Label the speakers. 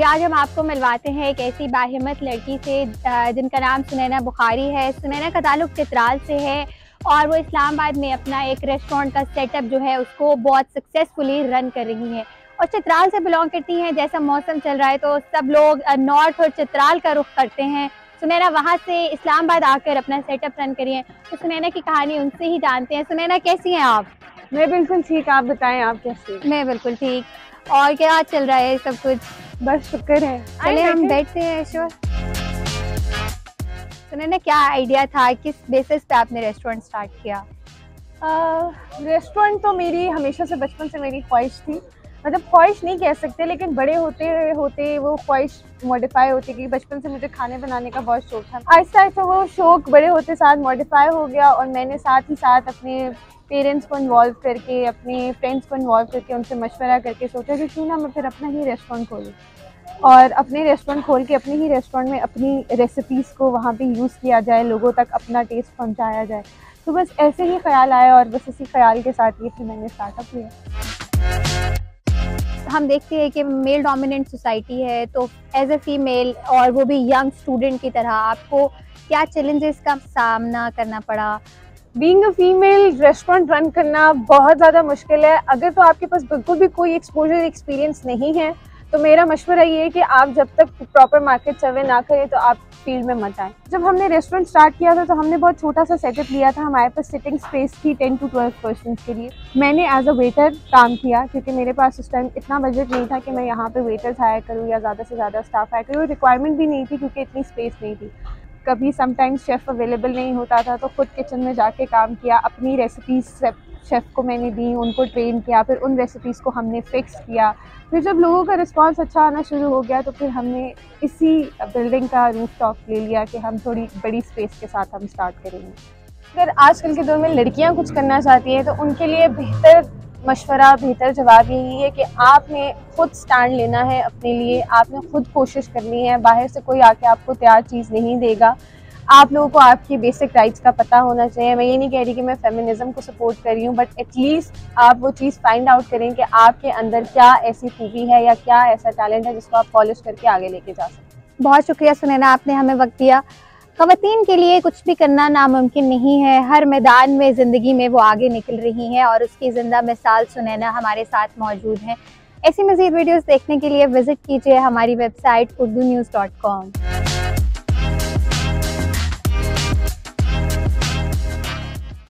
Speaker 1: आज हम आपको मिलवाते हैं एक ऐसी बाहिम्मत लड़की से जिनका नाम सुनैना बुखारी है। सुनैना का ताल्लुक चित्राल से है और वो इस्लामाबाद में अपना एक रेस्टोरेंट का सेटअप जो है उसको बहुत सक्सेसफुली रन कर रही हैं और चित्राल से बिलोंग करती हैं। जैसा मौसम चल रहा है तो सब लोग नॉर्थ और चित्राल का रुख करते हैं। सुनैना वहाँ से इस्लामाबाद आकर अपना सेटअप रन करी है, तो सुनैना की कहानी उनसे ही जानते हैं। सुनैना, कैसी हैं आप?
Speaker 2: मैं बिल्कुल ठीक, आप बताएं आप कैसी हैं?
Speaker 1: मैं बिल्कुल ठीक। और क्या चल रहा है सब कुछ?
Speaker 2: बस शुक्र है।
Speaker 1: चले हम बैठते हैं। श्योर। सुनैना, क्या आइडिया था, किस बेसिस पे आपने रेस्टोरेंट स्टार्ट किया?
Speaker 2: रेस्टोरेंट तो मेरी हमेशा से बचपन से मेरी ख्वाहिश थी। मतलब ख्वाहिश नहीं कह सकते, लेकिन बड़े होते होते वो ख्वाहिश मॉडिफाई होती गई। बचपन से मुझे खाने बनाने का बहुत शौक था। आहिस्ता आहिस्ता वो शौक बड़े होते साथ मॉडिफाई हो गया और मैंने साथ ही साथ अपने पेरेंट्स को इन्वॉल्व करके, अपने फ्रेंड्स को इन्वॉल्व करके, उनसे मशवरा करके सोचा कि क्यों ना मैं फिर अपना ही रेस्टोरेंट खोलूँ। और अपने रेस्टोरेंट खोल के अपने ही रेस्टोरेंट में अपनी रेसिपीज़ को वहाँ पे यूज़ किया जाए, लोगों तक अपना टेस्ट पहुँचाया जाए। तो बस ऐसे ही ख्याल आया और बस इसी ख्याल के साथ ये फिर मैंने स्टार्टअप लिया।
Speaker 1: हम देखते हैं कि मेल डोमिनेंट सोसाइटी है, तो एज ए फीमेल और वो भी यंग स्टूडेंट की तरह आपको क्या चैलेंजेस का सामना करना पड़ा?
Speaker 2: Being a female restaurant run करना बहुत ज़्यादा मुश्किल है। अगर तो आपके पास बिल्कुल भी कोई एक्सपोजर एक्सपीरियंस नहीं है तो मेरा मशवरा ये है कि आप जब तक प्रॉपर मार्केट सर्वे ना करें तो आप फील्ड में मत आएँ। जब हमने रेस्टोरेंट स्टार्ट किया था तो हमने बहुत छोटा सा सेटअप लिया था। हमारे पास सिटिंग स्पेस थी 10 to 12 पर्सन्स के लिए। मैंने एज अ वेटर काम किया क्योंकि मेरे पास उस टाइम इतना बजट नहीं था कि मैं यहाँ पे वेटर्स हायर करूँ या ज़्यादा से ज़्यादा स्टाफ हायर करूँ। रिक्वायरमेंट भी नहीं थी क्योंकि इतनी स्पेस नहीं थी। कभी समटाइम्स शेफ़ अवेलेबल नहीं होता था तो खुद किचन में जाके काम किया। अपनी रेसिपीज़ शेफ़ को मैंने दी, उनको ट्रेन किया, फिर उन रेसिपीज़ को हमने फिक्स किया। फिर जब लोगों का रिस्पांस अच्छा आना शुरू हो गया तो फिर हमने इसी बिल्डिंग का रूफटॉप ले लिया कि हम थोड़ी बड़ी स्पेस के साथ हम स्टार्ट करेंगे। अगर आजकल के दौर में लड़कियां कुछ करना चाहती हैं तो उनके लिए बेहतर मशवरा, बेहतर जवाब यही है कि आपने खुद स्टैंड लेना है अपने लिए। आपने खुद कोशिश करनी है, बाहर से कोई आके आपको तैयार चीज़ नहीं देगा। आप लोगों को आपकी बेसिक राइट्स का पता होना चाहिए। मैं ये नहीं कह रही कि मैं फेमिनिज्म को सपोर्ट कर रही हूँ, बट एटलीस्ट आप वो चीज़ फाइंड आउट करें कि आपके अंदर क्या ऐसी खूबी है या क्या ऐसा टैलेंट है जिसको आप पॉलिश करके आगे लेके जा सकते।
Speaker 1: बहुत शुक्रिया सुनैना, आपने हमें वक्त दिया। ख़वातीन के लिए कुछ भी करना नामुमकिन नहीं है। हर मैदान में ज़िंदगी में वो आगे निकल रही हैं और उसकी ज़िंदा मिसाल सुनैना हमारे साथ मौजूद हैं। ऐसी मज़ीद वीडियोस देखने के लिए विज़िट कीजिए हमारी वेबसाइट urdunews.com।